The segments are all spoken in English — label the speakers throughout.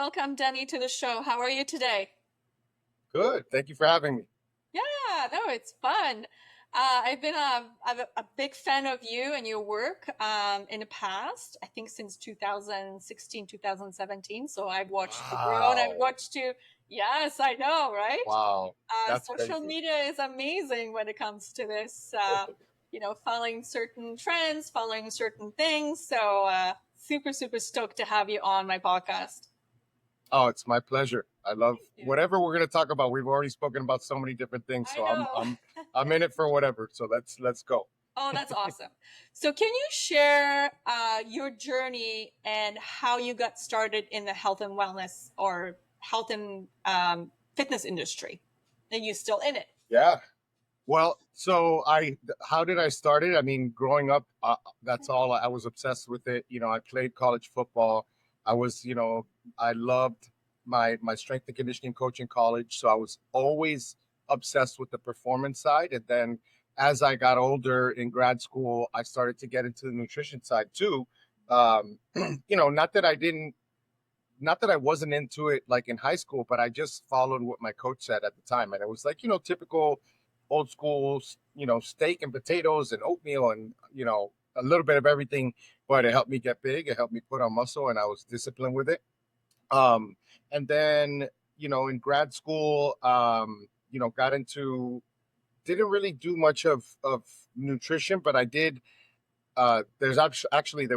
Speaker 1: welcome Danny to the show. How are you today?
Speaker 2: Good. Thank you for having me.
Speaker 1: Yeah, no, it's fun. I've been a big fan of you and your work in the past, I think since 2016, 2017. So I've watched you grow and I've
Speaker 2: Wow.
Speaker 1: watched you. Yes, I know, right?
Speaker 2: Wow. That's
Speaker 1: Social
Speaker 2: crazy.
Speaker 1: media is amazing when it comes to this, following certain trends, following certain things. So super, super stoked to have you on my podcast.
Speaker 2: Oh, it's my pleasure. I love
Speaker 1: Thank you.
Speaker 2: whatever we're going to talk about. We've already spoken about so many different things,
Speaker 1: I
Speaker 2: so I'm
Speaker 1: know.
Speaker 2: I'm I'm in it for whatever. So let's go.
Speaker 1: Oh, that's awesome. So, can you share your journey and how you got started in the health and wellness or health and fitness industry? And you still in it?
Speaker 2: Yeah. Well, so I how did I start it? I mean, growing up, that's all I was obsessed with it. I played college football. I was, I loved my strength and conditioning coach in college, so I was always obsessed with the performance side. And then as I got older in grad school, I started to get into the nutrition side too. Um, not that I didn't, not that I wasn't into it like in high school, but I just followed what my coach said at the time. And it was like, typical old school, steak and potatoes and oatmeal and, a little bit of everything. But it helped me get big. It helped me put on muscle and I was disciplined with it. Um, and then, in grad school, got into, didn't really do much of nutrition, but I did. There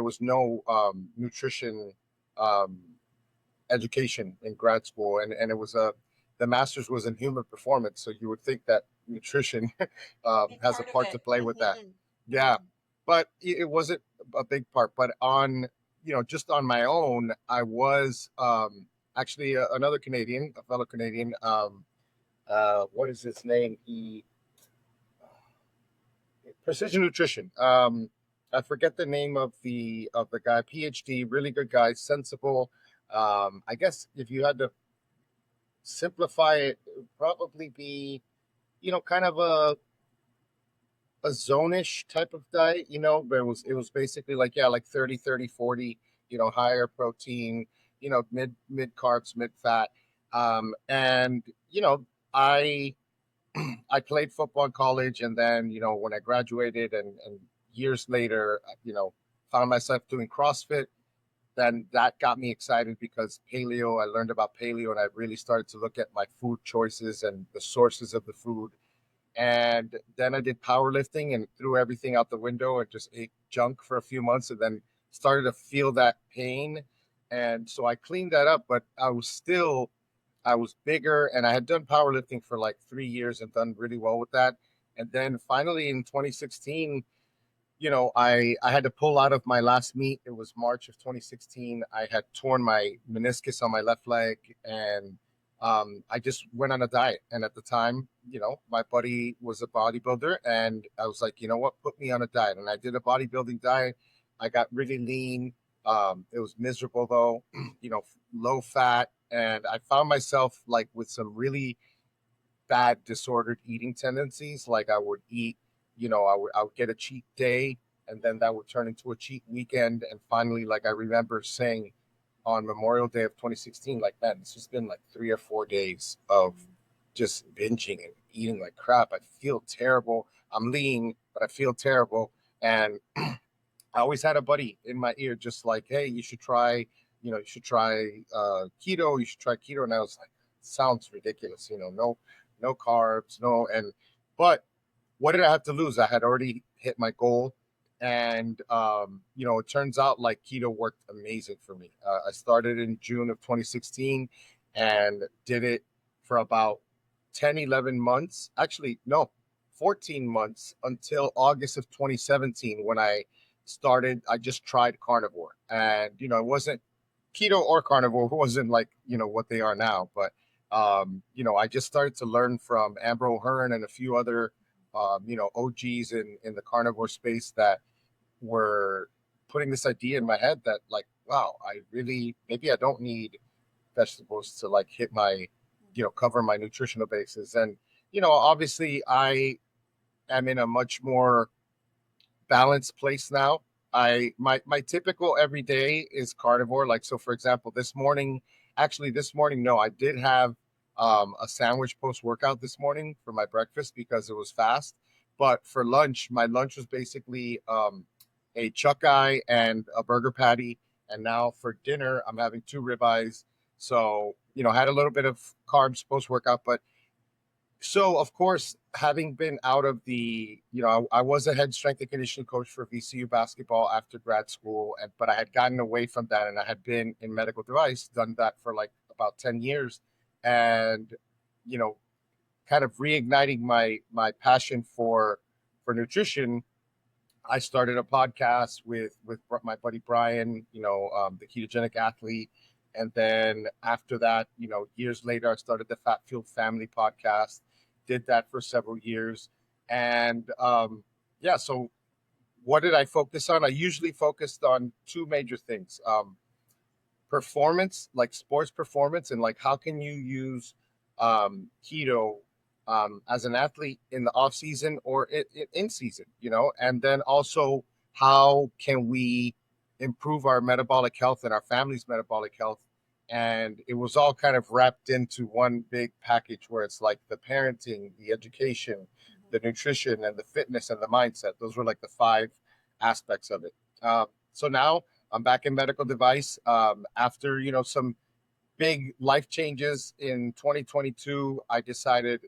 Speaker 2: was no nutrition um, education in grad school, and it was the master's was in human performance. So you would think that nutrition
Speaker 1: Big
Speaker 2: has a
Speaker 1: part of
Speaker 2: part to
Speaker 1: it.
Speaker 2: play with that. Yeah, but it wasn't a big part. But on just on my own, I was actually another Canadian, a fellow Canadian. What is his name? Precision Nutrition. I forget the name of the guy. PhD, really good guy, sensible. I guess if you had to simplify it, it would probably be, kind of a zone-ish type of diet, but it was basically like, yeah, like 30, 30, 40, higher protein, mid carbs, mid fat. And I I played football in college, and then when I graduated and years later, found myself doing CrossFit. Then that got me excited because paleo. I learned about paleo, and I really started to look at my food choices and the sources of the food. And then I did powerlifting and threw everything out the window and just ate junk for a few months, and then started to feel that pain. And so I cleaned that up, but I was bigger, and I had done powerlifting for like 3 years and done really well with that. And then finally in 2016, I had to pull out of my last meet. It was March of 2016. I had torn my meniscus on my left leg, and I just went on a diet. And at the time, my buddy was a bodybuilder, and I was like, you know what, put me on a diet. And I did a bodybuilding diet. I got really lean. It was miserable though, low fat, and I found myself like with some really bad disordered eating tendencies. Like I would eat, I would get a cheat day, and then that would turn into a cheat weekend. And finally, like I remember saying on Memorial Day of 2016, like, man, this has been like 3 or 4 days of just binging and eating like crap. I feel terrible. I'm lean, but I feel terrible. And I always had a buddy in my ear, just like, hey, you should try keto. You should try keto. And I was like, sounds ridiculous. No carbs, no. But what did I have to lose? I had already hit my goal. And, it turns out like keto worked amazing for me. I started in June of 2016 and did it for about 10, 11 months. Actually, no, 14 months until August of 2017 when I just tried carnivore. And, it wasn't keto or carnivore, it wasn't like, what they are now. But, I just started to learn from Amber O'Hearn and a few other, OGs in the carnivore space that were putting this idea in my head that like, wow, maybe I don't need vegetables to like hit my, cover my nutritional basis. And, obviously I am in a much more balanced place now. My typical everyday is carnivore. Like, so for example, this morning actually this morning, no, I did have a sandwich post workout this morning for my breakfast because it was fast. But for lunch, my lunch was basically a chuck eye and a burger patty. And now for dinner, I'm having two ribeyes. So, I had a little bit of carbs post workout, but so of course, having been out of I was a head strength and conditioning coach for VCU basketball after grad school, and but I had gotten away from that, and I had been in medical device, done that for like about 10 years, and you know, kind of reigniting my passion for nutrition. I started a podcast with my buddy Brian, the ketogenic athlete, and then after that, years later, I started the Fat Fueled Family podcast. Did that for several years, and yeah. So, what did I focus on? I usually focused on two major things: performance, like sports performance, and like how can you use keto as an athlete in the off season or in season, and then also how can we improve our metabolic health and our family's metabolic health. And it was all kind of wrapped into one big package where it's like the parenting, the education, the nutrition, and the fitness and the mindset. Those were like the five aspects of it. So now I'm back in medical device after some big life changes in 2022. I decided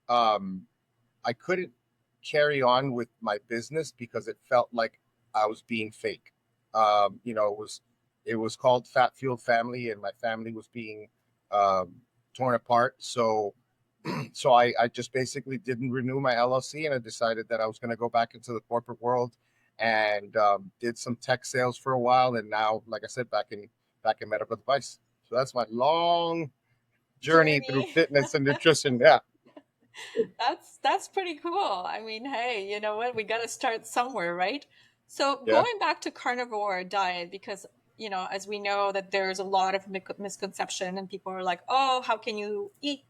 Speaker 2: um, I couldn't carry on with my business because it felt like I was being fake. It was called Fat Fueled Family, and my family was being um, torn apart. So I just basically didn't renew my LLC, and I decided that I was going to go back into the corporate world, and did some tech sales for a while, and now, like I said, back in medical device. So that's my long journey through
Speaker 1: Journey.
Speaker 2: fitness and nutrition. Yeah,
Speaker 1: That's pretty cool. I mean, hey, you know what? We got to start somewhere, right? So
Speaker 2: yeah.
Speaker 1: going back to carnivore diet, because as we know that there's a lot of misconception, and people are like, "Oh, how can you eat,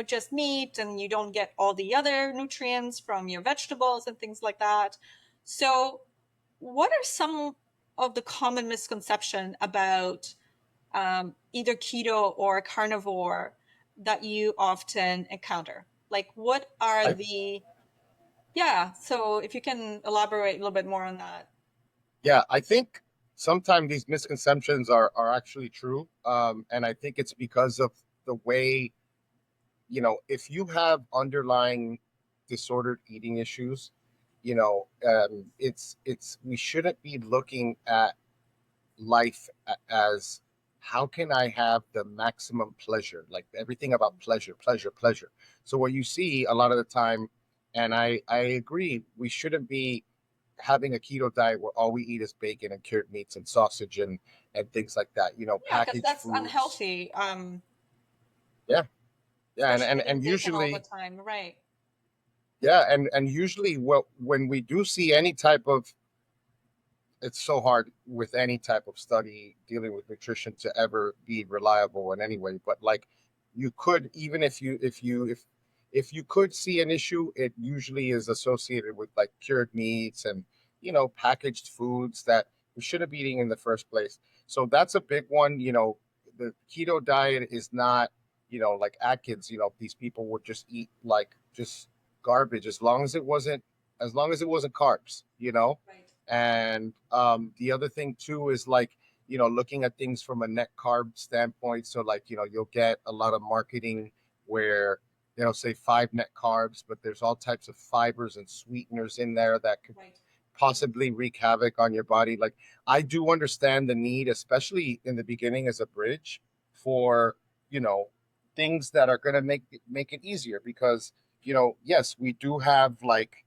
Speaker 1: just meat, and you don't get all the other nutrients from your vegetables and things like that?" So, what are some of the common misconception about either keto or carnivore that you often encounter? Like, what are
Speaker 2: I
Speaker 1: yeah, so if you can elaborate a little bit more on that.
Speaker 2: Yeah, I think sometimes these misconceptions are actually true, and I think it's because of the way, if you have underlying disordered eating issues, it's we shouldn't be looking at life as how can I have the maximum pleasure, like everything about pleasure, pleasure, pleasure. So what you see a lot of the time, and I agree, we shouldn't be having a keto diet where all we eat is bacon and cured meats and sausage and things like that,
Speaker 1: Yeah, because
Speaker 2: packaged
Speaker 1: that's
Speaker 2: foods.
Speaker 1: unhealthy,
Speaker 2: Yeah, yeah, and
Speaker 1: especially
Speaker 2: and,
Speaker 1: eating
Speaker 2: and
Speaker 1: bacon all the
Speaker 2: usually,
Speaker 1: time, right?
Speaker 2: yeah, and usually, when we do see any type of, it's so hard with any type of study dealing with nutrition to ever be reliable in any way, but like you could, even if you could see an issue, it usually is associated with like cured meats and packaged foods that we shouldn't be eating in the first place. So that's a big one. The keto diet is not, like Atkins. These people would just eat like just garbage as long as it wasn't carbs.
Speaker 1: Right.
Speaker 2: And the other thing too is like, looking at things from a net carb standpoint. So like, you'll get a lot of marketing where they'll say 5 net carbs, but there's all types of fibers and sweeteners in there that could
Speaker 1: Right.
Speaker 2: possibly wreak havoc on your body. Like, I do understand the need, especially in the beginning as a bridge for, you know, things that are going to make it easier because, yes, we do have like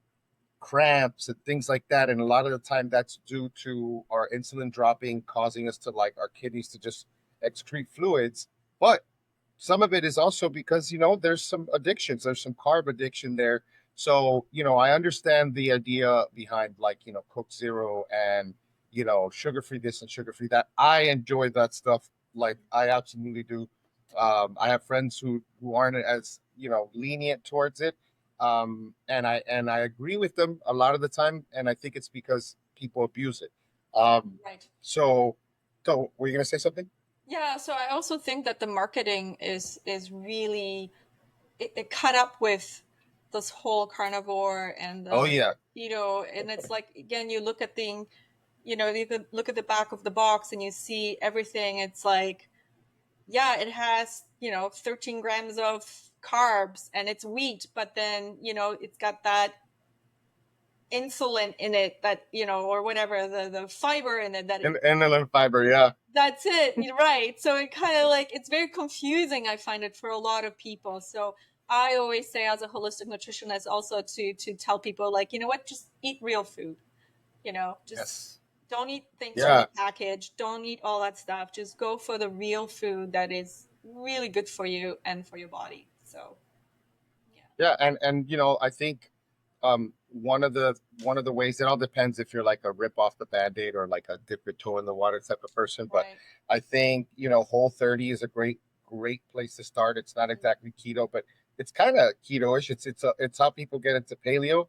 Speaker 2: cramps and things like that. And a lot of the time that's due to our insulin dropping, causing us to like our kidneys to just excrete fluids. But some of it is also because, there's some addictions, there's some carb addiction there. So, I understand the idea behind like, Coke Zero and, sugar free this and sugar free that. I enjoy that stuff. Like, I absolutely do. I have friends who aren't as, lenient towards it, and I agree with them a lot of the time, and I think it's because people abuse it. Um,
Speaker 1: Right.
Speaker 2: so, so were you gonna say something?
Speaker 1: Yeah, so I also think that the marketing is really it caught up with this whole carnivore and
Speaker 2: Oh
Speaker 1: the
Speaker 2: yeah.
Speaker 1: keto, and it's like again, you look at the you can look at the back of the box and you see everything. It's like, yeah, it has 13 grams of carbs and it's wheat, but then it's got that insulin in it, that or whatever, the fiber in it, that
Speaker 2: And the fiber, yeah.
Speaker 1: that's it. You're right. So it kind of like it's very confusing, I find it, for a lot of people. So I always say, as a holistic nutritionist, also to tell people, like, you know what, just eat real food. Just
Speaker 2: Yes.
Speaker 1: don't eat things
Speaker 2: Yeah.
Speaker 1: repackaged. Don't eat all that stuff. Just go for the real food that is really good for you and for your body. So yeah.
Speaker 2: Yeah, and I think one of the ways, it all depends if you're like a rip off the band-aid or like a dip your toe in the water type of person. But
Speaker 1: Right.
Speaker 2: I think, Whole30 is a great place to start. It's not
Speaker 1: Mhm.
Speaker 2: exactly keto, but it's kind of keto-ish. It's how people get into paleo.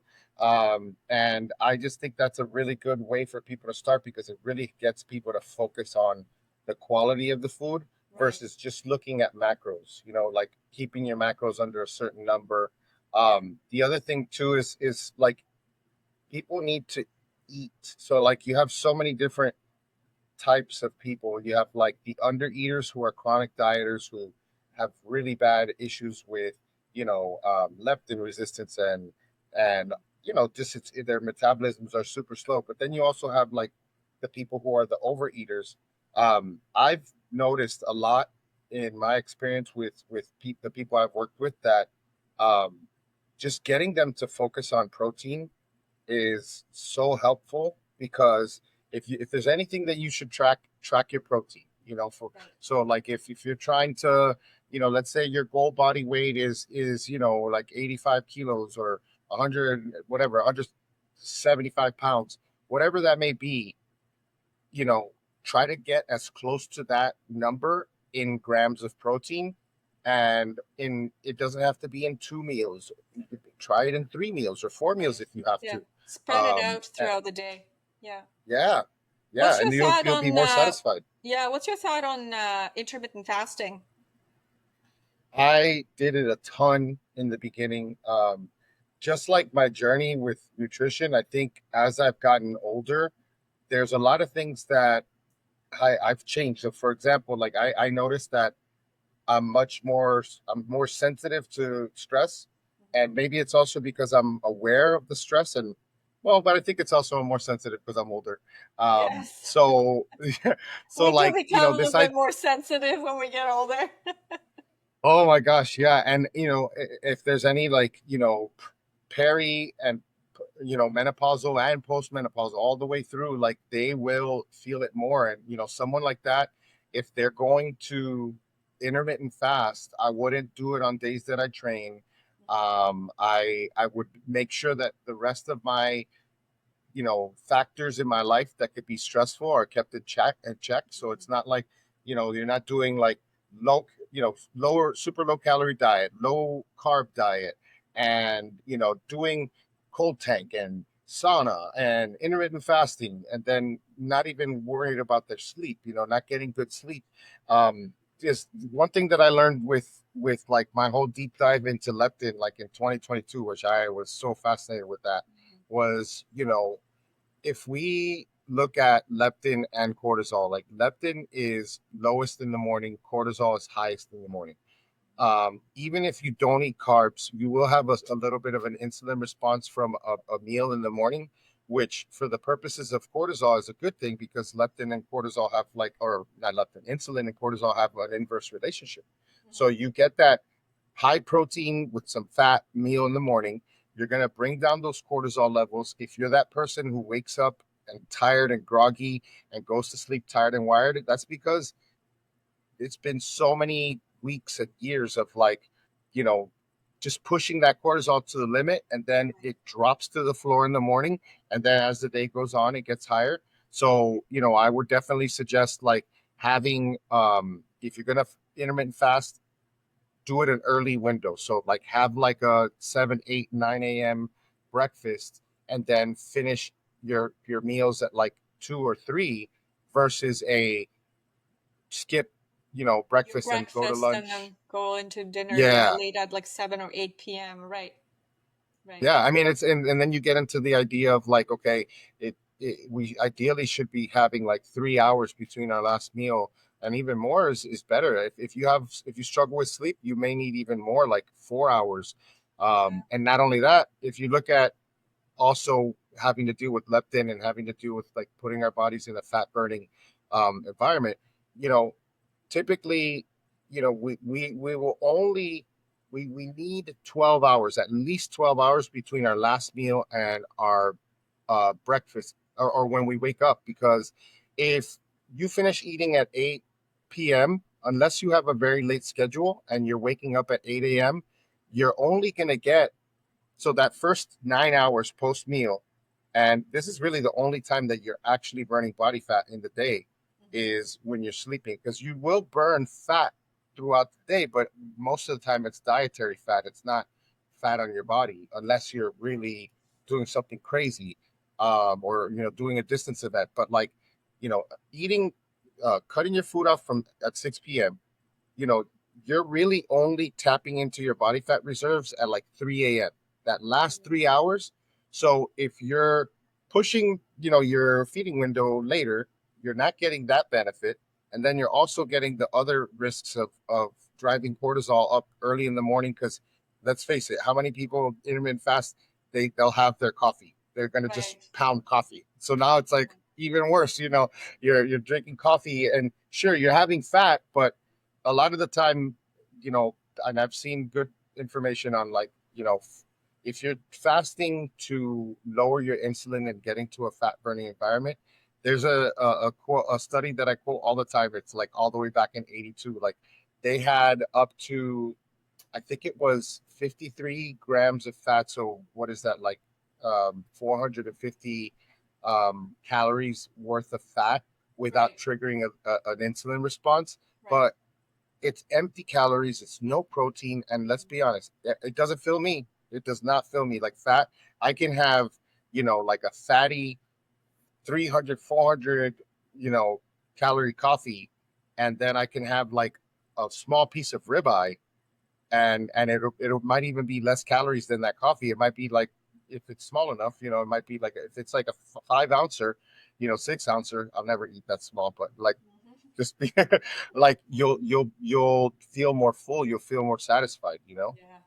Speaker 2: And I just think that's a really good way for people to start, because it really gets people to focus on the quality of the food
Speaker 1: Right.
Speaker 2: versus just looking at macros, like keeping your macros under a certain number.
Speaker 1: Yeah.
Speaker 2: The other thing too is like people need to eat. So like you have so many different types of people. You have like the undereaters who are chronic dieters who have really bad issues with, leptin resistance, and just their metabolisms are super slow. But then you also have like the people who are the overeaters. I've noticed a lot in my experience with the people I've worked with that um, just getting them to focus on protein is so helpful, because if there's anything that you should track your protein, for
Speaker 1: Right.
Speaker 2: so like if you're trying to, let's say your goal body weight is like 85 kilos or 100, whatever, 175 pounds, whatever that may be, you know, try to get as close to that number in grams of protein. And it doesn't have to be in 2 meals. You could try it in 3 meals or 4 meals
Speaker 1: Right.
Speaker 2: if you have
Speaker 1: Yeah.
Speaker 2: to.
Speaker 1: Spread it out throughout the day. Yeah.
Speaker 2: Yeah, yeah,
Speaker 1: What's
Speaker 2: and
Speaker 1: your
Speaker 2: you'll
Speaker 1: thought
Speaker 2: you'll be
Speaker 1: on
Speaker 2: more satisfied.
Speaker 1: yeah, what's your thought on intermittent fasting?
Speaker 2: I did it a ton in the beginning. Just like my journey with nutrition, I think as I've gotten older, there's a lot of things that I've changed. So, for example, like I noticed that I'm more sensitive to stress, and maybe it's also because I'm aware of the stress, and well, but I think it's also I'm more sensitive because I'm older.
Speaker 1: Yes.
Speaker 2: So so
Speaker 1: We do
Speaker 2: like,
Speaker 1: become a
Speaker 2: this
Speaker 1: little bit more sensitive when we get older.
Speaker 2: oh my gosh, yeah. And if there's any like, peri and menopausal and postmenopausal all the way through, like they will feel it more. And someone like that, if they're going to intermittent fast, I wouldn't do it on days that I train. I would make sure that the rest of my factors in my life that could be stressful are kept in check. So it's not like, you're not doing like lower, super low calorie diet, low carb diet, and doing cold tank and sauna and intermittent fasting, and then not even worried about their sleep, not getting good sleep. um just one thing that I learned with like my whole deep dive into leptin, like in 2022, which I was so fascinated with, that was, if we look at leptin and cortisol, like leptin is lowest in the morning, cortisol is highest in the morning. Even if you don't eat carbs, you will have a little bit of an insulin response from a meal in the morning, which for the purposes of cortisol is a good thing, because leptin and cortisol have like, or not leptin, insulin and cortisol have an inverse relationship. So you get that high protein with some fat meal in the morning. You're going to bring down those cortisol levels. If you're that person who wakes up and tired and groggy and goes to sleep tired and wired, that's because it's been so many weeks and years of like, you know, just pushing that cortisol to the limit, and then it drops to the floor in the morning. And then as the day goes on, it gets higher. So, I would definitely suggest like having, if you're going to intermittent fast, do it an early window. So like have like a 7, 8, 9 a.m. breakfast, and then finish your meals at like 2 or 3, versus a skip
Speaker 1: Your
Speaker 2: breakfast and go to
Speaker 1: breakfast and
Speaker 2: lunch.
Speaker 1: then go into dinner
Speaker 2: Yeah.
Speaker 1: late at like 7 or 8 p.m. Right. Right.
Speaker 2: Yeah, I mean it's and then you get into the idea of like, okay, we ideally should be having like 3 hours between our last meal, and even more is better. If you struggle with sleep, you may need even more, like 4 hours.
Speaker 1: Yeah.
Speaker 2: And not only that, if you look at also having to do with leptin and having to do with like putting our bodies in a fat burning environment, you know, typically, we will only we need 12 hours, at least 12 hours between our last meal and our breakfast, or when we wake up, because if you finish eating at 8 p.m., unless you have a very late schedule and you're waking up at 8 a.m., you're only going to get, so that first 9 hours post meal, and this is really the only time that you're actually burning body fat in the day,
Speaker 1: Mhm.
Speaker 2: is when you're sleeping, because you will burn fat throughout the day, but most of the time it's dietary fat. It's not fat on your body unless you're really doing something crazy, or doing a distance event. But like, eating, cutting your food off from at 6 p.m., you know, you're really only tapping into your body fat reserves at like 3 a.m., that last 3 hours. So if you're pushing, your feeding window later, you're not getting that benefit. And then you're also getting the other risks of driving cortisol up early in the morning. Because let's face it, how many people intermittent fast, they'll have their coffee. They're going to just
Speaker 1: Right.
Speaker 2: pound coffee. So now it's like even worse, you're drinking coffee, and sure, you're having fat, but a lot of the time, you know, and I've seen good information on, like, if you're fasting to lower your insulin and getting to a fat burning environment, there's a study that I quote all the time. It's like all the way back in '82. Like, they had up to, I think it was 53 grams of fat. So what is that, like, 450 calories worth of fat without
Speaker 1: Right.
Speaker 2: triggering an insulin response.
Speaker 1: Right.
Speaker 2: But it's empty calories. It's no protein. And let's be honest, it doesn't fill me. It does not fill me like fat. I can have, like a fatty 300, 400, you know, calorie coffee. And then I can have like a small piece of ribeye, and it might even be less calories than that coffee. It might be like, if it's small enough, it might be like, if it's like a 5 ouncer, 6 ouncer. I'll never eat that small, but like,
Speaker 1: Mhm.
Speaker 2: just be like, you'll feel more full, you'll feel more satisfied.
Speaker 1: Yeah. Yeah.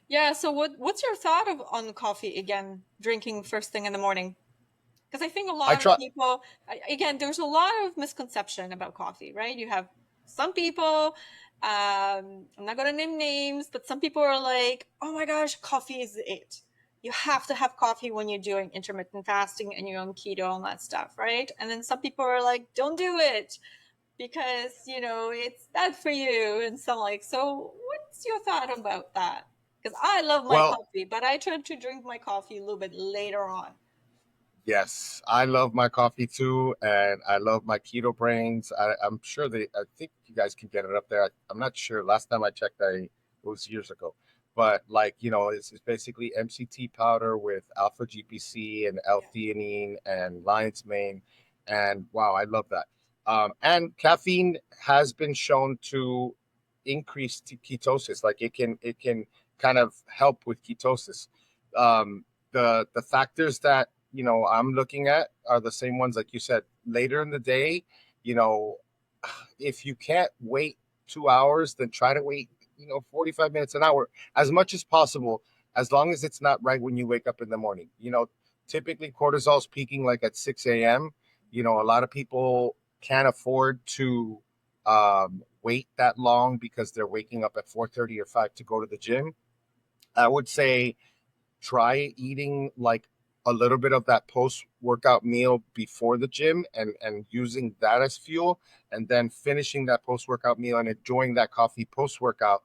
Speaker 1: Yeah. So what's your thought of on coffee again, drinking first thing in the morning? Because I think a
Speaker 2: I
Speaker 1: lot of
Speaker 2: try.
Speaker 1: people, again, there's a lot of misconception about coffee, right? You have some people, I'm not going to name names, but some people are like, oh my gosh, coffee is it. You have to have coffee when you're doing intermittent fasting and you're on keto and that stuff, right? And then some people are like, don't do it because, it's bad for you. And so, like, so what's your thought about that? Because I love my
Speaker 2: Well,
Speaker 1: coffee, but I try to drink my coffee a little bit later on.
Speaker 2: yes, I love my coffee too, and I love my keto brains. I'm sure I think you guys can get it up there. I'm not sure. Last time I checked, it was years ago. But like, it's basically MCT powder with alpha GPC and
Speaker 1: Yeah.
Speaker 2: L-theanine and lion's mane, and wow, I love that. And caffeine has been shown to increase ketosis. Like, it can kind of help with ketosis. The factors that I'm looking at are the same ones, like you said, later in the day. You know, if you can't wait 2 hours, then try to wait 45 minutes, an hour, as much as possible, as long as it's not right when you wake up in the morning. Typically cortisol's peaking like at 6 a.m. A lot of people can't afford to wait that long because they're waking up at 4:30 or 5 to go to the gym. I would say try eating like a little bit of that post workout meal before the gym, and using that as fuel, and then finishing that post workout meal and enjoying that coffee post workout.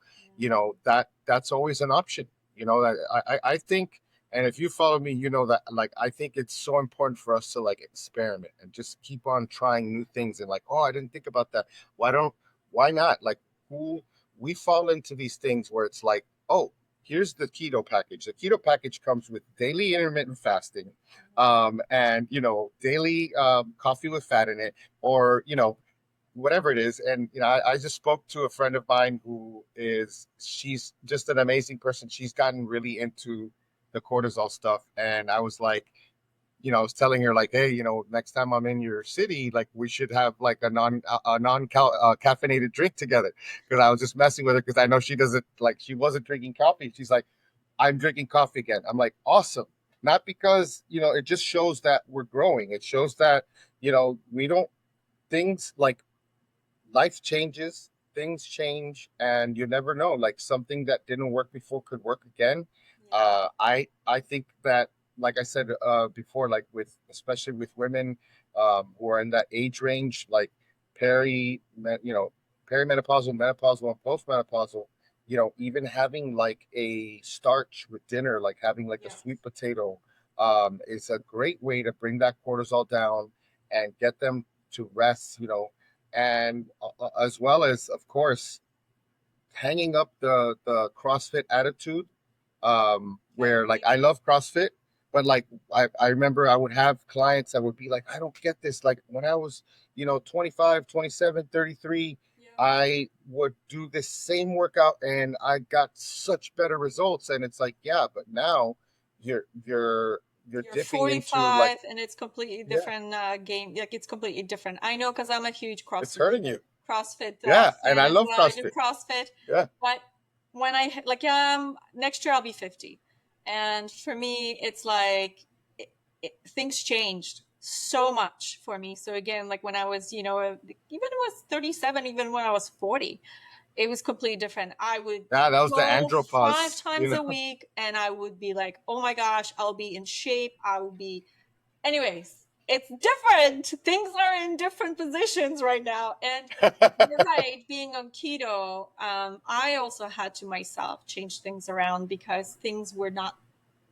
Speaker 2: That's always an option. That I think, and if you follow me, that, like, I think it's so important for us to like experiment and just keep on trying new things, and like, oh, I didn't think about that. Why not? Like, who we fall into these things where it's like, oh, here's the keto package. The keto package comes with daily intermittent fasting, and daily coffee with fat in it, or whatever it is. And I just spoke to a friend of mine she's just an amazing person. She's gotten really into the cortisol stuff, and I was like, I was telling her like, hey, next time I'm in your city, like we should have like a non caffeinated drink together. Because I was just messing with her because I know she doesn't like she wasn't drinking coffee. She's like, I'm drinking coffee again. I'm like, awesome. Not because it just shows that we're growing. It shows that we don't things like life changes, things change, and you never know. Like something that didn't work before could work again.
Speaker 1: Yeah.
Speaker 2: I think that, like I said before, like with especially with women who are in that age range, like peri, perimenopausal, menopausal, and postmenopausal. Even having like a starch with dinner, like having like a
Speaker 1: Yeah.
Speaker 2: sweet potato, is a great way to bring that cortisol down and get them to rest. And as well as, of course, hanging up the CrossFit attitude,
Speaker 1: I
Speaker 2: where like
Speaker 1: agree.
Speaker 2: I love CrossFit, but like I remember I would have clients that would be like, I don't get this. Like when I was 25, 27, 33,
Speaker 1: Yeah.
Speaker 2: I would do this same workout and I got such better results. And it's like, yeah, but now you're
Speaker 1: You're
Speaker 2: dipping into like,
Speaker 1: 45 and it's completely
Speaker 2: yeah,
Speaker 1: different game. Like it's completely different. I know because I'm a huge
Speaker 2: it's hurting you.
Speaker 1: CrossFit
Speaker 2: Yeah, and I
Speaker 1: fan.
Speaker 2: love
Speaker 1: Yeah, I did
Speaker 2: CrossFit.
Speaker 1: CrossFit,
Speaker 2: Yeah.
Speaker 1: but when like next year I'll be 50, and for me it's like things changed so much for me. So again, like when I was even when I was 37, even when I was 40, it was completely different. I would
Speaker 2: Yeah, that was the
Speaker 1: go five
Speaker 2: andropause,
Speaker 1: times a week and I would be like, oh my gosh, I'll be in shape. I will be, anyways, it's different. Things are in different positions right now. And you're right, being on keto, I also had to myself change things around because things were not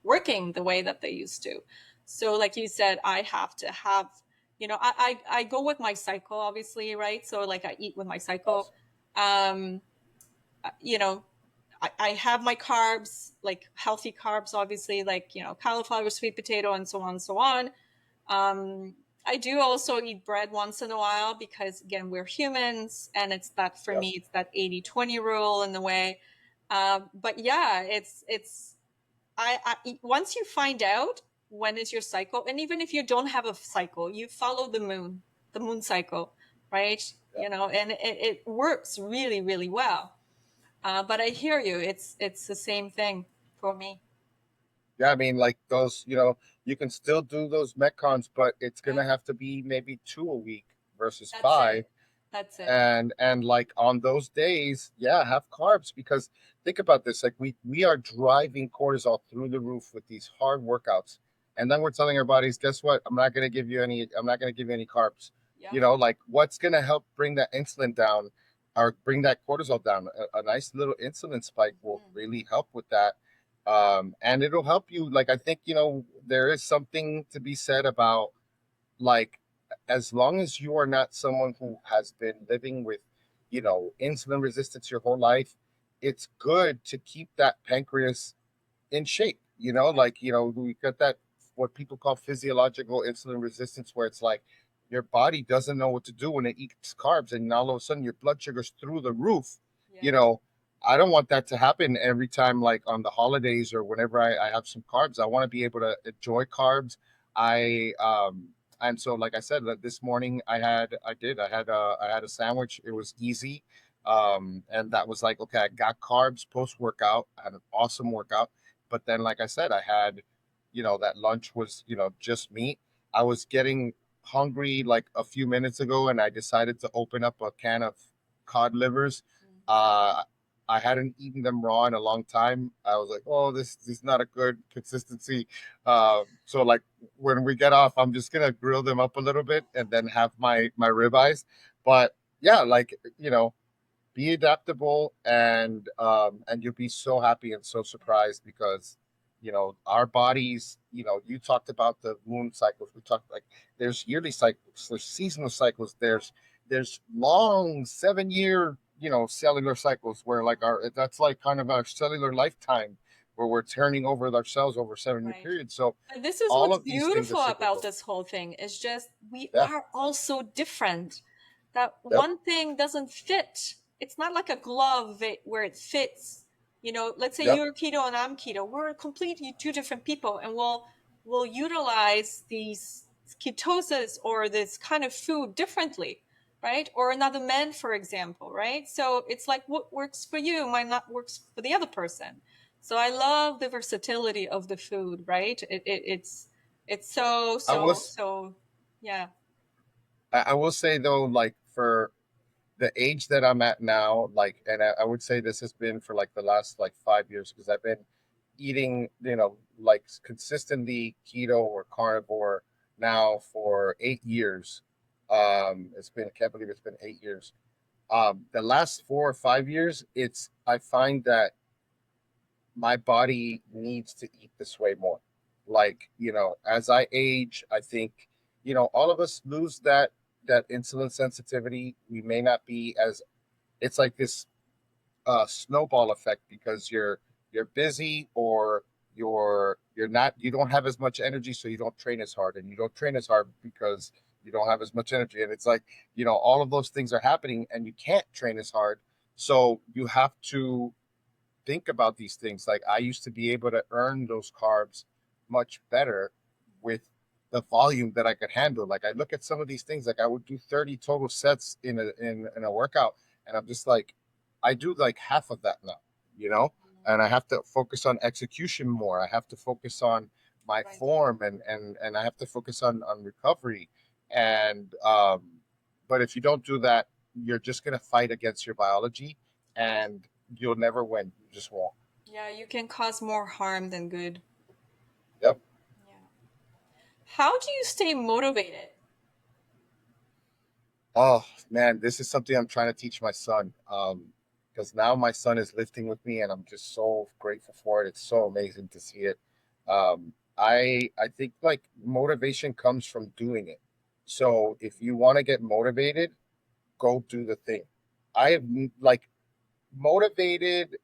Speaker 1: working the way that they used to. So, like you said, I have to have, I go with my cycle, obviously, right? So, like, I eat with my cycle.
Speaker 2: Yes.
Speaker 1: Um, you know, I have my carbs, like healthy carbs, obviously, like, cauliflower, sweet potato, and so on and so on. I do also eat bread once in a while because, again, we're humans. And it's that, for
Speaker 2: Yep.
Speaker 1: me, it's that 80-20 rule in the way. But yeah, once you find out when is your cycle, and even if you don't have a cycle, you follow the moon cycle, right?
Speaker 2: Yep.
Speaker 1: And it works really, really well. But I hear you. It's the same thing for me.
Speaker 2: Yeah, I mean, like those, you can still do those metcons, but it's
Speaker 1: Yeah,
Speaker 2: gonna have to be maybe two a week versus
Speaker 1: that's
Speaker 2: five.
Speaker 1: it. That's it.
Speaker 2: And like on those days, yeah, have carbs because think about this, like we are driving cortisol through the roof with these hard workouts. And then we're telling our bodies, guess what? I'm not gonna give you any carbs.
Speaker 1: Yeah.
Speaker 2: Like what's gonna help bring that insulin down or bring that cortisol down? A nice little insulin spike will
Speaker 1: Mhm.
Speaker 2: really help with that. And it'll help you. Like I think, there is something to be said about like as long as you are not someone who has been living with insulin resistance your whole life, it's good to keep that pancreas in shape. Like we got that what people call physiological insulin resistance, where it's like your body doesn't know what to do when it eats carbs, and all of a sudden your blood sugar's through the roof.
Speaker 1: Yeah.
Speaker 2: you know I don't want that to happen every time, like on the holidays or whenever I have some carbs. I want to be able to enjoy carbs. I and so like I said, that this morning I had a sandwich. It was easy. And that was like, okay, I got carbs post workout. I had an awesome workout. But then, like I said, I had, that lunch was, just meat. I was getting hungry like a few minutes ago, and I decided to open up a can of cod livers.
Speaker 1: Mhm.
Speaker 2: Uh, I hadn't eaten them raw in a long time. I was like, oh, this is not a good consistency. So like when we get off, I'm just gonna grill them up a little bit and then have my ribeyes. But yeah, like be adaptable, and you'll be so happy and so surprised because our bodies, you talked about the moon cycles. We talked like there's yearly cycles, there's seasonal cycles, there's long 7 year cellular cycles where like our that's like kind of our cellular lifetime where we're turning over our cells over 7 year
Speaker 1: Right.
Speaker 2: period. So
Speaker 1: And this is
Speaker 2: all
Speaker 1: what's
Speaker 2: of these things are
Speaker 1: beautiful about
Speaker 2: cyclical.
Speaker 1: this whole thing is just we
Speaker 2: Yeah.
Speaker 1: are all so different. that
Speaker 2: Yep.
Speaker 1: one thing doesn't fit. It's not like a glove where it fits. Let's say
Speaker 2: Yep.
Speaker 1: you're keto and I'm keto. We're completely two different people, and we'll utilize these ketosis or this kind of food differently, right? Or another man, for example, right? So it's like what works for you might not works for the other person. So I love the versatility of the food, right? It's so
Speaker 2: I
Speaker 1: so
Speaker 2: was
Speaker 1: so yeah.
Speaker 2: I will say though, like for the age that I'm at now, like, and I would say this has been for like the last like 5 years because I've been eating, like consistently keto or carnivore now for 8 years. I can't believe it's been 8 years. The last 4 or 5 years, I find that my body needs to eat this way more. Like, as I age, I think, all of us lose that insulin sensitivity. We may not be as it's like this snowball effect because you're busy or you don't have as much energy, so you don't train as hard, and you don't train as hard because you don't have as much energy, and it's like all of those things are happening and you can't train as hard, so you have to think about these things. Like I used to be able to earn those carbs much better with the volume that I could handle. Like I look at some of these things, like I would do 30 total sets in a workout, and I'm just like, I do like half of that now, you know, and I have to focus on execution more. I have to focus on my
Speaker 1: Right.
Speaker 2: form and I have to focus on recovery. And but if you don't do that, you're just gonna fight against your biology
Speaker 1: Right.
Speaker 2: and you'll never win. You just won't.
Speaker 1: Yeah, you can cause more harm than good.
Speaker 2: Yep.
Speaker 1: Yeah. How do you stay motivated?
Speaker 2: Oh man, this is something I'm trying to teach my son. Because now my son is lifting with me, and I'm just so grateful for it. It's so amazing to see it. I think like motivation comes from doing it. So if you want to get motivated, go do the thing. I have like motivated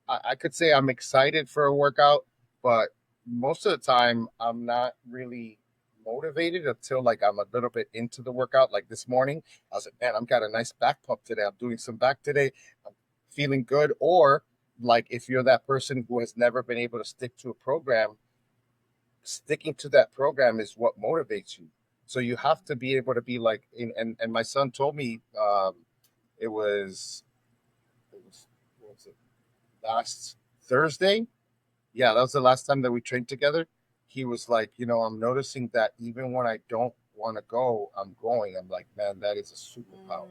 Speaker 2: I could say I'm excited for a workout, but most of the time I'm not really motivated until like I'm a little bit into the workout. Like this morning, I was like, man, I've got a nice back pump today. I'm doing some back today. I'm feeling good. Or like if you're that person who has never been able to stick to a program, sticking to that program is what motivates you. So you have to be able to be like, and my son told me it was, what was it, last Thursday. Yeah, that was the last time that we trained together. He was like, I'm noticing that even when I don't want to go, I'm going. I'm like, man, that is a superpower.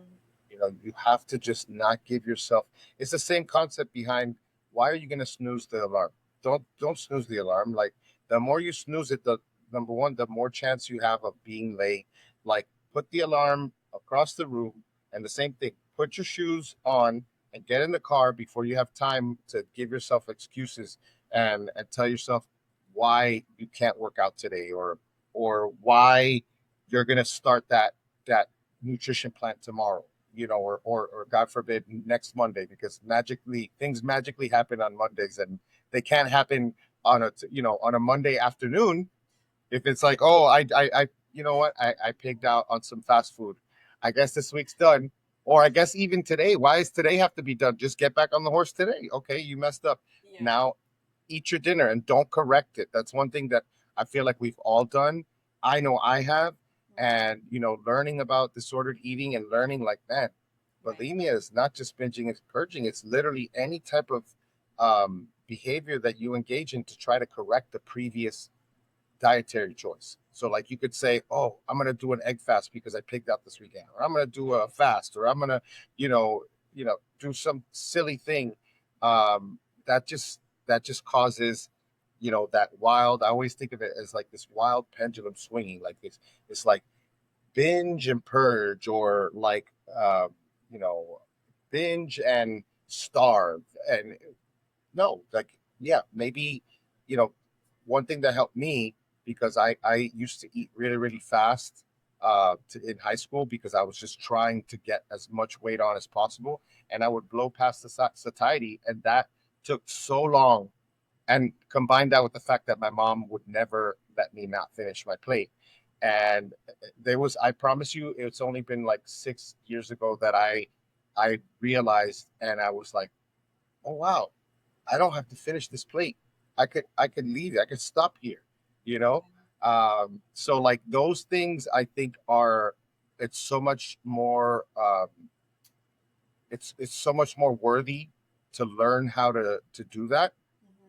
Speaker 1: Mm,
Speaker 2: You have to just not give yourself. It's the same concept behind why are you going to snooze the alarm? Don't snooze the alarm. Like the more you snooze it, the number one, the more chance you have of being late. Like put the alarm across the room, and the same thing. Put your shoes on and get in the car before you have time to give yourself excuses and tell yourself why you can't work out today or why you're going to start that nutrition plan tomorrow, or God forbid next Monday, because magically things magically happen on Mondays, and they can't happen on a Monday afternoon. If it's like, oh, I you know what, I pigged out on some fast food, I guess this week's done. Or I guess even today, why does today have to be done? Just get back on the horse today. Okay, you messed up.
Speaker 1: yeah.
Speaker 2: Now eat your dinner and don't correct it. That's one thing that I feel like we've all done. I know I have.
Speaker 1: Mm,
Speaker 2: And, learning about disordered eating and learning like, man,
Speaker 1: right.
Speaker 2: bulimia is not just binging, it's purging. It's literally any type of behavior that you engage in to try to correct the previous dietary choice. So like you could say, oh, I'm gonna do an egg fast because I picked out this weekend, or I'm gonna do a
Speaker 1: Right.
Speaker 2: fast, or I'm gonna, do some silly thing. Um, that just causes, that wild. I always think of it as like this wild pendulum swinging, like this. It's like binge and purge, or like you know, binge and starve, and no, like, yeah, maybe, you know, one thing that helped me because I used to eat really, really fast in high school because I was just trying to get as much weight on as possible. And I would blow past the satiety. And that took so long. And combine that with the fact that my mom would never let me not finish my plate. And I promise you, it's only been like 6 years ago that I realized, and I was like, oh wow, I don't have to finish this plate. I could leave it. I could stop here, you know? So like those things I think are, it's so much more, it's so much more worthy to learn how to do that.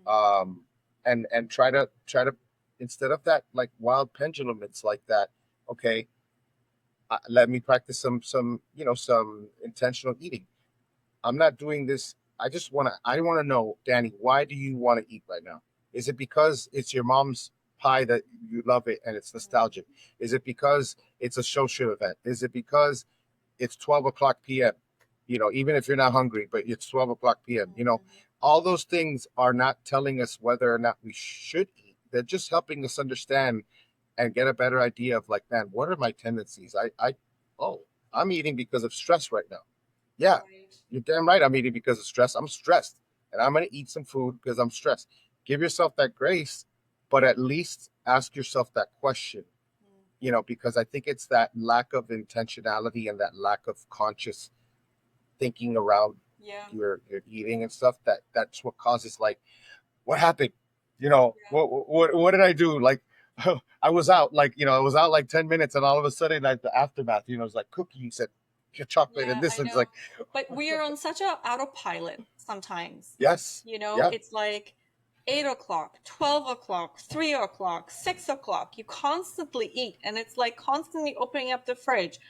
Speaker 2: Um, and try to instead of that like wild pendulum, it's like that, okay, let me practice some intentional eating. I'm not doing this. I want to know, Danny, why do you want to eat right now? Is it because it's your mom's pie that you love it and it's nostalgic? Is it because it's a social event? Is it because it's 12 o'clock p.m.? Even if you're not hungry, but it's 12 o'clock p.m. All those things are not telling us whether or not we should eat. They're just helping us understand and get a better idea of like, man, what are my tendencies? Oh, I'm eating because of stress right now. Yeah,
Speaker 1: Right.
Speaker 2: you're damn right. I'm eating because of stress. I'm stressed, and I'm gonna eat some food because I'm stressed. Give yourself that grace, but at least ask yourself that question. Because I think it's that lack of intentionality and that lack of conscious thinking around
Speaker 1: Yeah.
Speaker 2: your eating and stuff, that's what causes like, what happened? What did I do? Like, I was out like 10 minutes, and all of a sudden, like the aftermath, it's like cookies and chocolate and
Speaker 1: Yeah,
Speaker 2: this,
Speaker 1: I
Speaker 2: and it's
Speaker 1: know.
Speaker 2: like,
Speaker 1: But we are on such a autopilot sometimes.
Speaker 2: yes, yeah,
Speaker 1: It's like 8 o'clock, 12 o'clock, 3 o'clock, 6 o'clock. You constantly eat, and it's like constantly opening up the fridge,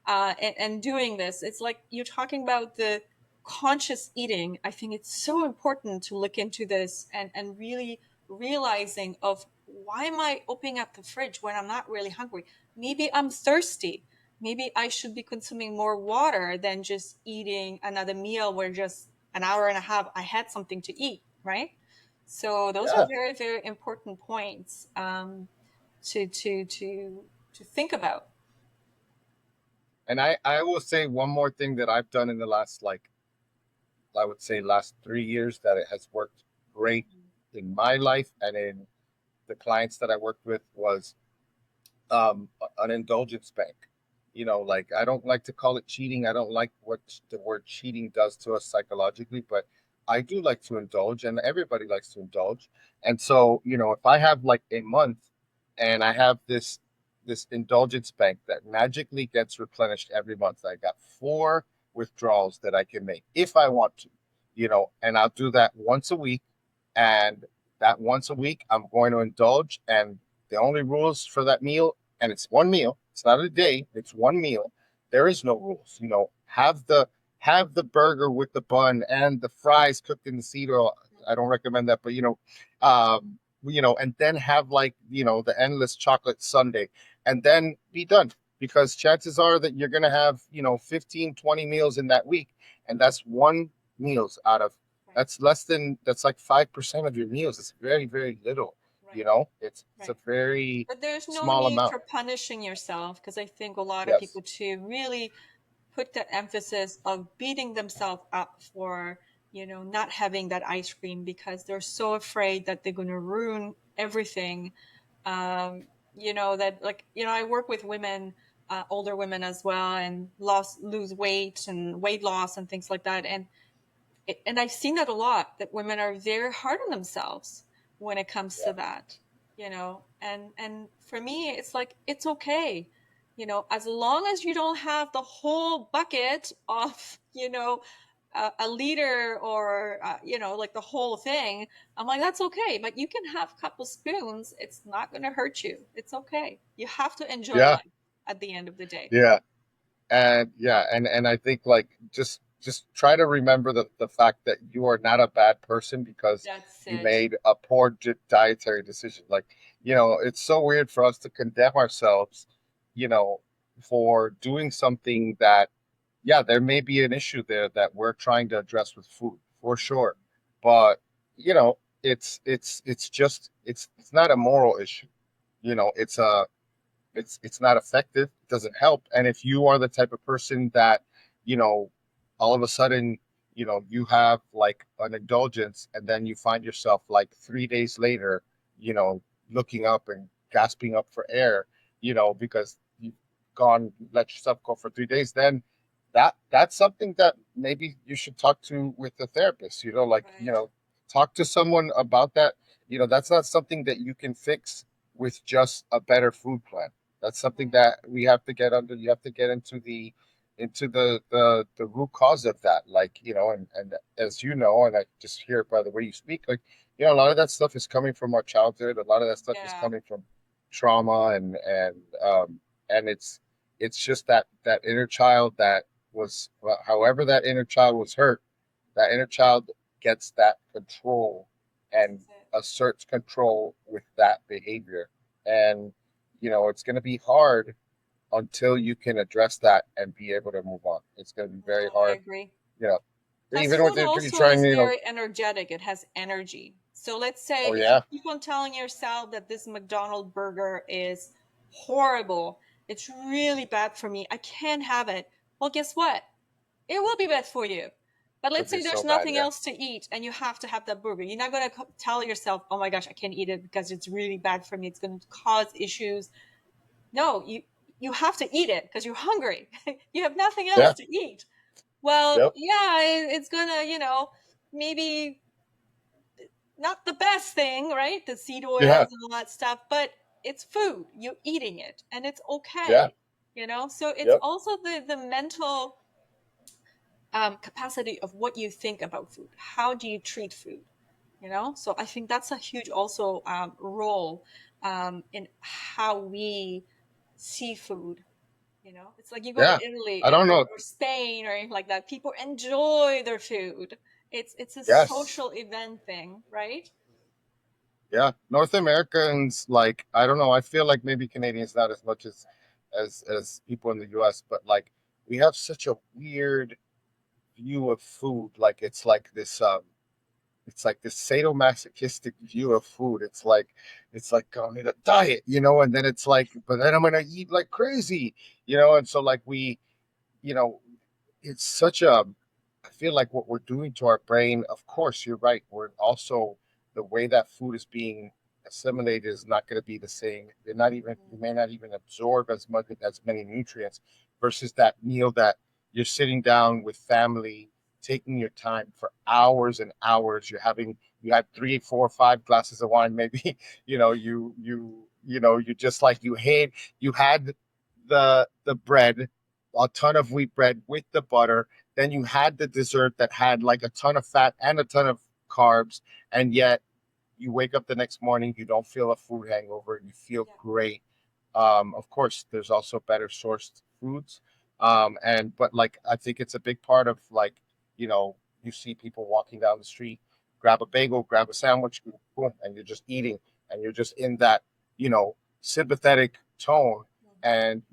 Speaker 1: and doing this. It's like you're talking about the conscious eating. I think it's so important to look into this and really realizing of why am I opening up the fridge when I'm not really hungry? Maybe I'm thirsty. Maybe I should be consuming more water than just eating another meal where just an hour and a half I had something to eat, right? So those are
Speaker 2: yeah.
Speaker 1: very, very important points, to think about.
Speaker 2: And I will say one more thing that I've done in the last, like, I would say last 3 years, that it has worked great in my life and in the clients that I worked with, was an indulgence bank. Like, I don't like to call it cheating. I don't like what the word cheating does to us psychologically, but I do like to indulge, and everybody likes to indulge. And so, if I have like a month and I have this indulgence bank that magically gets replenished every month, I got 4 withdrawals that I can make if I want to, and I'll do that once a week. And that once a week, I'm going to indulge, and the only rules for that meal, and it's one meal. It's not a day. It's one meal. There is no rules. Have the burger with the bun and the fries cooked in the seed oil. I don't recommend that, but and then have, like, the endless chocolate sundae, and then be done. Because chances are that you're gonna have 15, 20 meals in that week, and that's one meals out of
Speaker 1: Right,
Speaker 2: that's like 5% of your meals. It's very, very little.
Speaker 1: right,
Speaker 2: It's a
Speaker 1: right.
Speaker 2: very
Speaker 1: But there's no
Speaker 2: small
Speaker 1: need
Speaker 2: amount.
Speaker 1: for punishing yourself because I think a lot of
Speaker 2: Yes.
Speaker 1: people too really put the emphasis of beating themselves up for, not having that ice cream because they're so afraid that they're going to ruin everything. That like, I work with women, older women as well, and lose weight and weight loss and things like that. And I've seen that a lot, that women are very hard on themselves when it comes
Speaker 2: Yeah.
Speaker 1: to that, and for me, it's like, it's okay, as long as you don't have the whole bucket of, a liter or, like the whole thing. I'm like, that's okay, but you can have a couple spoons. It's not going to hurt you. It's okay. You have to enjoy
Speaker 2: Yeah.
Speaker 1: life at the end of the day.
Speaker 2: Yeah. And I think, like, just try to remember the fact that you are not a bad person because
Speaker 1: That's
Speaker 2: you
Speaker 1: it.
Speaker 2: made a poor dietary decision. Like, it's so weird for us to condemn ourselves, you know, for doing something that, yeah, there may be an issue there that we're trying to address with food, for sure. But, it's just it's not a moral issue. It's not effective. It doesn't help. And if you are the type of person that, you know, all of a sudden, you have like an indulgence, and then you find yourself like 3 days later, you know, looking up and gasping up for air, because you've gone, let yourself go for 3 days, then that's something that maybe you should talk to with the therapist, like,
Speaker 1: Right.
Speaker 2: talk to someone about that. That's not something that you can fix with just a better food plan. That's something
Speaker 1: Right.
Speaker 2: that we have to get under. You have to get into the root cause of that. Like, and as you know, and I just hear it by the way you speak, like, a lot of that stuff is coming from our childhood. A lot of that stuff is
Speaker 1: Yeah.
Speaker 2: coming from trauma, and it's just that inner child that was, well, however that inner child was hurt, that inner child gets that control and
Speaker 1: That's it.
Speaker 2: asserts control with that behavior. And it's going to be hard until you can address that and be able to move on. It's going to be very
Speaker 1: No, I
Speaker 2: hard,
Speaker 1: agree.
Speaker 2: you know
Speaker 1: Plus,
Speaker 2: even with
Speaker 1: food
Speaker 2: you
Speaker 1: also
Speaker 2: trying,
Speaker 1: is very energetic. It has energy. So let's say
Speaker 2: oh
Speaker 1: if you
Speaker 2: yeah,
Speaker 1: keep on telling yourself that this McDonald's burger is horrible, it's really bad for me, I can't have it. Well, guess what? It will be bad for you. But
Speaker 2: it'll
Speaker 1: let's
Speaker 2: be
Speaker 1: say there's
Speaker 2: so bad.
Speaker 1: nothing
Speaker 2: Yeah,
Speaker 1: else to eat and you have to have that burger. You're not going to tell yourself, oh my gosh, I can't eat it because it's really bad for me. It's going to cause issues. No, you have to eat it because you're hungry. You have nothing else
Speaker 2: yeah,
Speaker 1: to eat. Well,
Speaker 2: yep,
Speaker 1: yeah, it's gonna, maybe not the best thing, right? The seed
Speaker 2: yeah,
Speaker 1: oils and all that stuff, but it's food. You're eating it, and it's
Speaker 2: yeah,
Speaker 1: okay. So it's
Speaker 2: yep,
Speaker 1: also the mental capacity of what you think about food. How do you treat food? So I think that's a huge also role in how we see food. It's like you go to
Speaker 2: yeah.
Speaker 1: Italy
Speaker 2: I
Speaker 1: and
Speaker 2: don't
Speaker 1: or,
Speaker 2: know.
Speaker 1: or Spain or anything like that. People enjoy their food. It's a
Speaker 2: Yes,
Speaker 1: social event thing, right?
Speaker 2: yeah. North Americans, like, I don't know. I feel like maybe Canadians not as much as people in the U.S., but like we have such a weird view of food. Like it's like this sadomasochistic view of food. It's like I'm in a diet, and then it's like, but then I'm gonna eat like crazy, and so like you know, it's such a, I feel like what we're doing to our brain, of course, you're right. We're also, the way that food is being assimilated is not going to be the same. You may not even absorb as many nutrients versus that meal that you're sitting down with family, taking your time for hours and hours. You had 3, 4, 5 glasses of wine, maybe, you just like you had the bread, a ton of wheat bread with the butter. Then you had the dessert that had like a ton of fat and a ton of carbs, and yet you wake up the next morning, you don't feel a food hangover, you feel
Speaker 1: Yeah.
Speaker 2: great. Of course, there's also better sourced foods, and but like I think it's a big part of, like, you know you see people walking down the street, grab a bagel, grab a sandwich, boom, and you're just eating, and you're just in that sympathetic tone,
Speaker 1: Mhm.
Speaker 2: and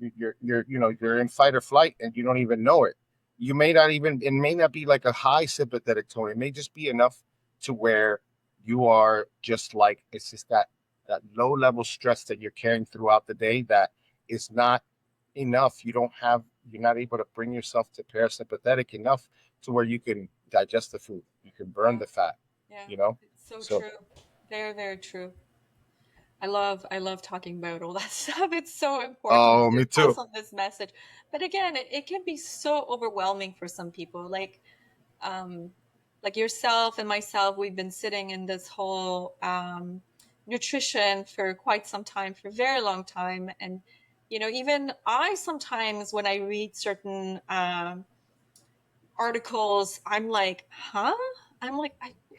Speaker 2: you're in fight or flight, and you don't even know it. You may not even It may not be like a high sympathetic tone. It may just be enough to where you are just like, it's just that low level stress that you're carrying throughout the day that is not enough. You're not able to bring yourself to parasympathetic enough to where you can digest the food, you can burn
Speaker 1: Yeah.
Speaker 2: the fat,
Speaker 1: Yeah.
Speaker 2: you know
Speaker 1: It's so
Speaker 2: so
Speaker 1: true. Very, very true. I love talking about all that stuff. It's so important
Speaker 2: oh,
Speaker 1: to
Speaker 2: me
Speaker 1: pass
Speaker 2: too.
Speaker 1: on this message. But again, it can be so overwhelming for some people. Um, like yourself and myself, we've been sitting in this whole nutrition for quite some time, for a very long time. And, even I sometimes, when I read certain articles, I'm like, huh? I'm like,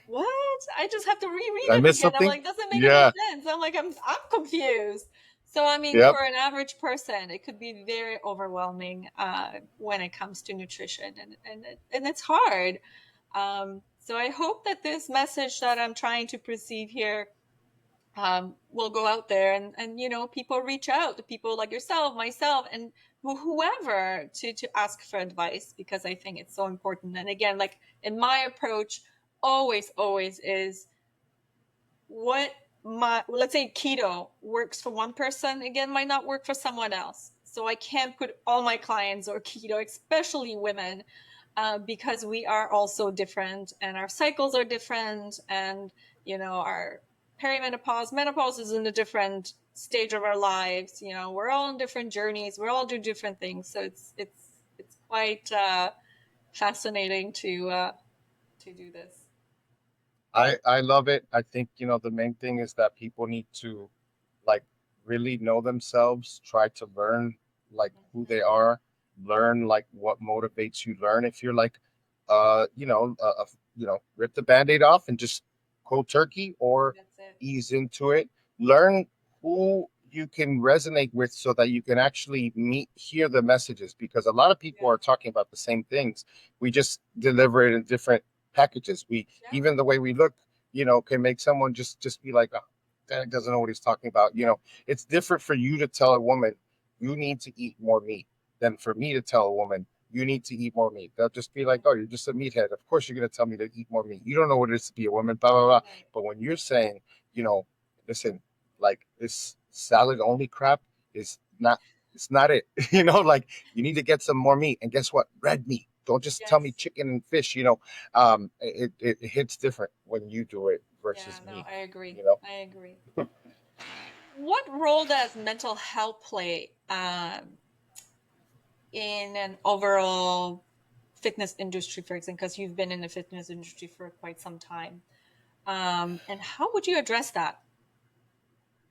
Speaker 1: what? I just have to reread
Speaker 2: I
Speaker 1: it
Speaker 2: missed
Speaker 1: again. I'm
Speaker 2: something.
Speaker 1: like, doesn't make any
Speaker 2: Yeah.
Speaker 1: sense. I'm confused. So, I mean,
Speaker 2: Yep.
Speaker 1: for an average person, it could be very overwhelming when it comes to nutrition, and it's hard. So, I hope that this message that I'm trying to perceive here will go out there, and people reach out to people like yourself, myself, and whoever to ask for advice, because I think it's so important. And again, like in my approach, always is what my, let's say keto works for one person, again, might not work for someone else. So I can't put all my clients or keto, especially women, because we are also different and our cycles are different, and our perimenopause, menopause is in a different stage of our lives. We're all on different journeys. We're all do different things. So it's quite fascinating to do this.
Speaker 2: I love it. I think, the main thing is that people need to like really know themselves, try to learn like who they are, learn like what motivates you, learn if you're like rip the band-aid off and just cold turkey or
Speaker 1: That's it.
Speaker 2: ease into it. Learn who you can resonate with so that you can actually hear the messages because a lot of people
Speaker 1: Yeah.
Speaker 2: are talking about the same things. We just deliver it in different packages. We
Speaker 1: Yeah.
Speaker 2: even the way we look, can make someone just be like, oh, that doesn't know what he's talking about. It's different for you to tell a woman you need to eat more meat than for me to tell a woman you need to eat more meat. They'll just be like, oh, you're just a meathead. Of course you're gonna tell me to eat more meat. You don't know what it is to be a woman, blah blah blah.
Speaker 1: Right.
Speaker 2: But when you're saying, you know, listen, like this salad only crap is not it's not it. Like you need to get some more meat. And guess what? Red meat. Don't just tell me
Speaker 1: Yes.
Speaker 2: chicken and fish. It hits different when you do it
Speaker 1: Yeah,
Speaker 2: versus
Speaker 1: no,
Speaker 2: me.
Speaker 1: I agree.
Speaker 2: You know,
Speaker 1: I agree. What role does mental health play in an overall fitness industry, for example, because you've been in the fitness industry for quite some time? And how would you address that?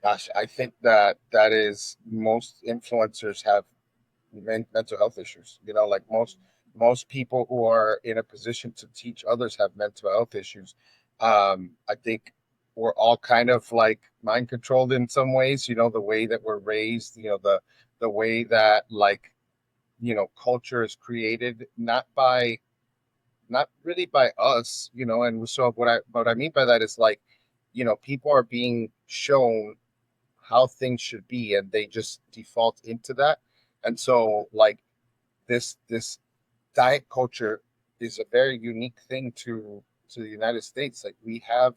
Speaker 2: gosh, I think that is most influencers have mental health issues. Like most people who are in a position to teach others have mental health issues. I think we're all kind of like mind controlled in some ways. The way that we're raised. The way that like culture is created, not really by us. And so what I mean by that is like people are being shown how things should be and they just default into that. And so like this diet culture is a very unique thing to the United States. Like we have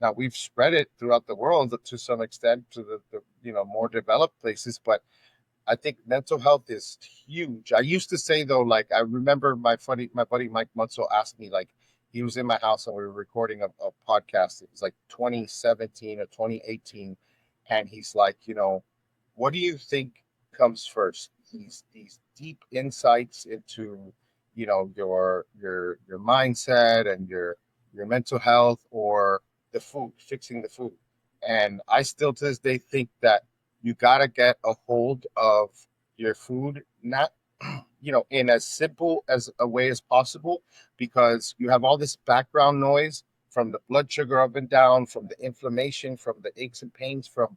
Speaker 2: now we've spread it throughout the world to some extent to the more developed places, but I think mental health is huge. I used to say though, like I remember my buddy Mike Mutzel asked me, like he was in my house and we were recording a podcast. It was like 2017 or 2018, and he's like, what do you think comes first? These deep insights into your mindset and your mental health, or the food, fixing the food. And I still to this day think that you got to get a hold of your food, not in as simple as a way as possible, because you have all this background noise from the blood sugar up and down, from the inflammation, from the aches and pains, from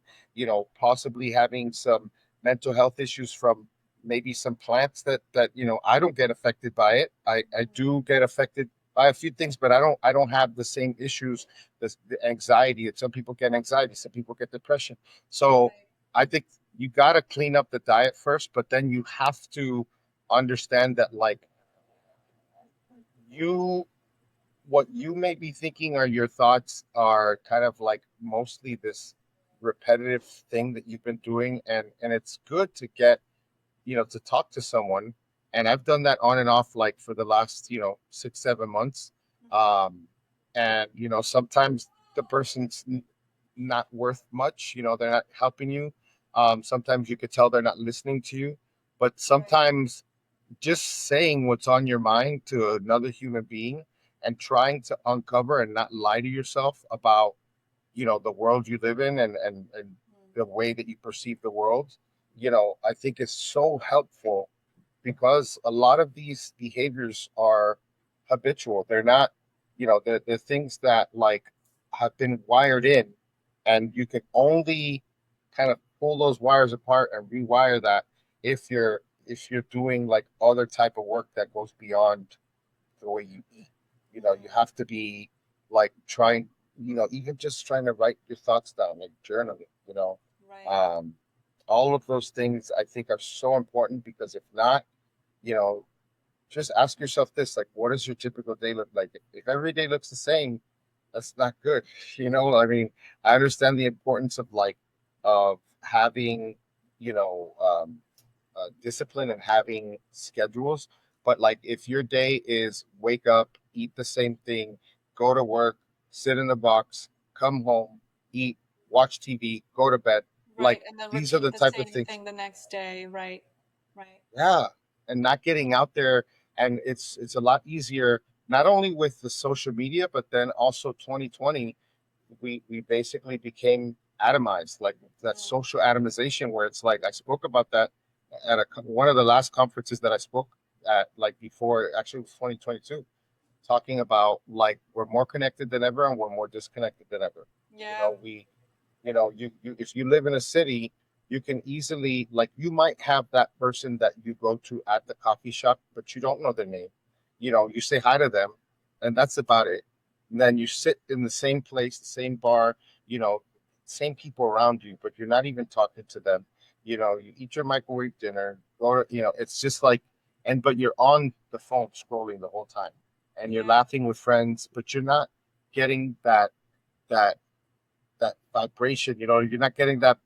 Speaker 2: possibly having some mental health issues from maybe some plants that I don't get affected by it. I do get affected by a few things, but I don't have the same issues, the anxiety. Some people get anxiety, some people get depression. So
Speaker 1: Right.
Speaker 2: I think you got to clean up the diet first, but then you have to understand that like you what you may be thinking or your thoughts are kind of like mostly this repetitive thing that you've been doing, and it's good to get to talk to someone. And I've done that on and off like for the last 6 7 months. And sometimes the person's not worth much. They're not helping you. Sometimes you could tell they're not listening to you, but
Speaker 1: Right.
Speaker 2: sometimes just saying what's on your mind to another human being and trying to uncover and not lie to yourself about the world you live in, and the way that you perceive the world, I think is so helpful, because a lot of these behaviors are habitual. They're not, the things that like have been wired in, and you can only kind of pull those wires apart and rewire that if you're doing like other type of work that goes beyond the way you eat. You
Speaker 1: Mm.
Speaker 2: have to be like trying, even just trying to write your thoughts down, like journaling,
Speaker 1: Right.
Speaker 2: um, all of those things I think are so important, because if not, you know, just ask yourself this, like, what does your typical day look like? If every day looks the same, that's not good. I mean, I understand the importance of like, of having, you know, um, discipline and having schedules. But like, if your day is wake up, eat the same thing, go to work, sit in the box, come home, eat, watch TV, go to bed,
Speaker 1: Right.
Speaker 2: Like
Speaker 1: And then
Speaker 2: these are
Speaker 1: repeat
Speaker 2: the
Speaker 1: the
Speaker 2: type of
Speaker 1: same
Speaker 2: things.
Speaker 1: thing the next day. Right. Right.
Speaker 2: Yeah, and not getting out there, and it's a lot easier not only with the social media, but then also 2020, we basically became atomized, like that
Speaker 1: Mm,
Speaker 2: social atomization, where it's like I spoke about that at one of the last conferences that I spoke at, like before, actually it was 2022, talking about like we're more connected than ever and we're more disconnected than ever. You
Speaker 1: yeah.
Speaker 2: know, you if you live in a city, you can easily, like, you might have that person that you go to at the coffee shop, but you don't know their name. You say hi to them, and that's about it. And then you sit in the same place, the same bar, you know, same people around you, but you're not even talking to them. You eat your microwave dinner, or it's just like, but you're on the phone scrolling the whole time, and you're
Speaker 1: Yeah.
Speaker 2: laughing with friends, but you're not getting that that vibration. You're not getting that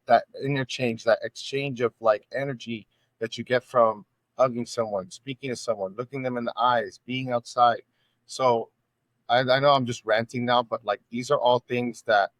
Speaker 2: interchange, that exchange of like energy that you get from hugging someone, speaking to someone, looking them in the eyes, being outside. So I know I'm just ranting now, but like these are all things that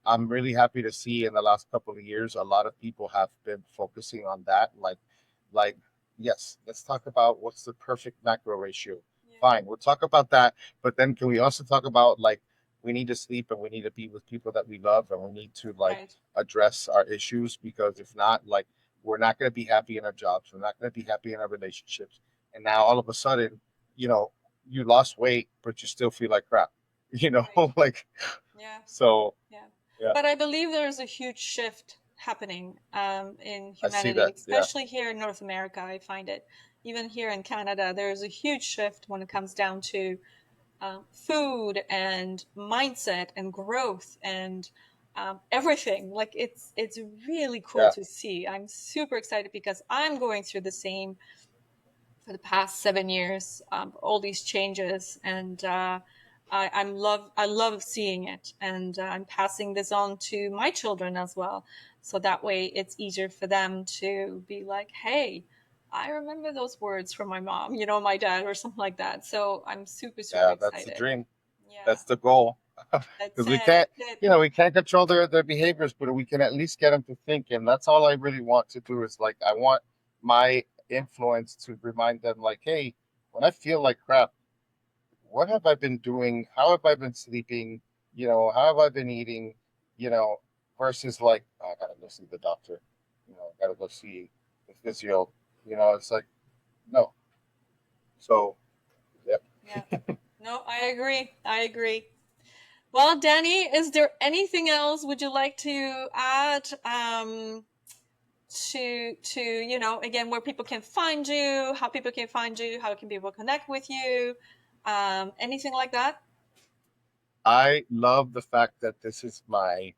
Speaker 2: I'm really happy to see in the last couple of years. A lot of people have been focusing on that. Like, yes, let's talk about what's the perfect macro ratio.
Speaker 1: Yeah.
Speaker 2: Fine, we'll talk about that. But then can we also talk about like we need to sleep and we need to be with people that we love and we need to like
Speaker 1: Right.
Speaker 2: address our issues, because if not, like we're not going to be happy in our jobs. We're not going to be happy in our relationships. And now all of a sudden, you know, you lost weight, but you still feel like crap.
Speaker 1: Right.
Speaker 2: Like
Speaker 1: Yeah.
Speaker 2: so.
Speaker 1: Yeah.
Speaker 2: Yeah,
Speaker 1: But I believe there's a huge shift happening in
Speaker 2: I see
Speaker 1: humanity,
Speaker 2: that. Yeah,
Speaker 1: especially here in North America. I find it. Even here in Canada, there's a huge shift when it comes down to food and mindset and growth and everything. Like it's really cool
Speaker 2: yeah,
Speaker 1: to see. I'm super excited because I'm going through the same for the past 7 years, all these changes, and I love seeing it, and I'm passing this on to my children as well, so that way it's easier for them to be like, hey, I remember those words from my mom, my dad, or something like that. So I'm super super
Speaker 2: yeah. That's the
Speaker 1: excited.
Speaker 2: dream.
Speaker 1: Yeah,
Speaker 2: That's the goal.
Speaker 1: that's
Speaker 2: Because we
Speaker 1: it.
Speaker 2: can't,
Speaker 1: That's it.
Speaker 2: we can't control their behaviors, but we can at least get them to think. And that's all I really want to do is like, I want my influence to remind them, like, hey, when I feel like crap, what have I been doing? How have I been sleeping? How have I been eating? You know, versus like, oh, I gotta go see the doctor. I gotta go see the physio. It's like, no. So, yeah.
Speaker 1: Yeah. No, I agree. I agree. Well, Danny, is there anything else would you like to add to again, where people can find you, how people can find you, how can people connect with you, anything like that?
Speaker 2: I love the fact that this is my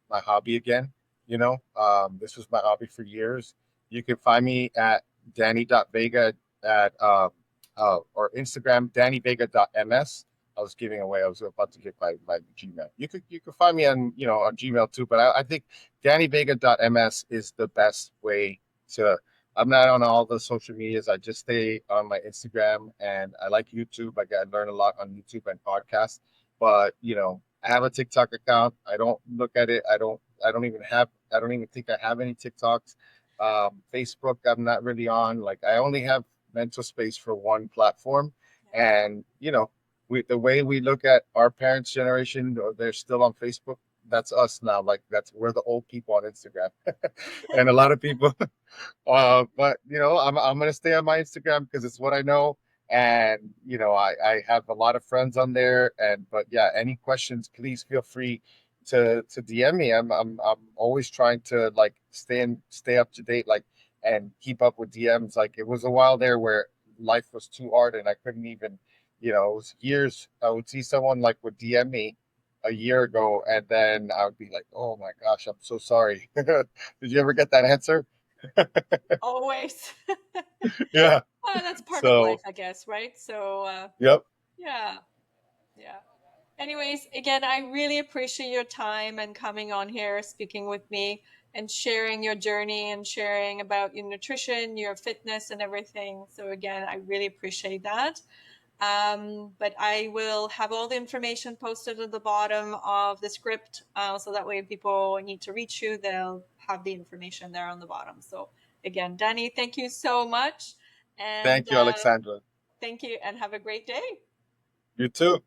Speaker 2: hobby again. This was my hobby for years. You can find me at danny.vega at or Instagram dannyvega.ms. I was giving away. I was about to get my Gmail. You could find me on on Gmail too, but I think dannyvega.ms is the best way to. I'm not on all the social medias. I just stay on my Instagram, and I like YouTube. I learn a lot on YouTube and podcasts. But I have a TikTok account. I don't look at it. I don't even think I have any TikToks. Facebook, I'm not really on. Like I only have mental space for one platform. And the way we look at our parents' generation, they're still on Facebook. That's us now. Like we're the old people on Instagram. And a lot of people but I'm gonna stay on my Instagram because it's what I know, and I have a lot of friends on there. And but yeah, any questions, please feel free to DM me. I'm always trying to like stay up to date, like, and keep up with DMs. Like it was a while there where life was too hard and I couldn't even, it was years. I would see someone like would DM me a year ago, and then I would be like, oh my gosh, I'm so sorry. Did you ever get that answer?
Speaker 1: Always.
Speaker 2: Yeah.
Speaker 1: Well, that's part of life,
Speaker 2: So,
Speaker 1: I guess, right? So
Speaker 2: yep.
Speaker 1: yeah. Yeah. Anyways, again, I really appreciate your time and coming on here, speaking with me, and sharing your journey and sharing about your nutrition, your fitness, and everything. So again, I really appreciate that. But I will have all the information posted at the bottom of the script, so that way if people need to reach you, they'll have the information there on the bottom. So again, Danny, thank you so much. And
Speaker 2: Thank you, Alexandra.
Speaker 1: thank you and have a great day.
Speaker 2: You too.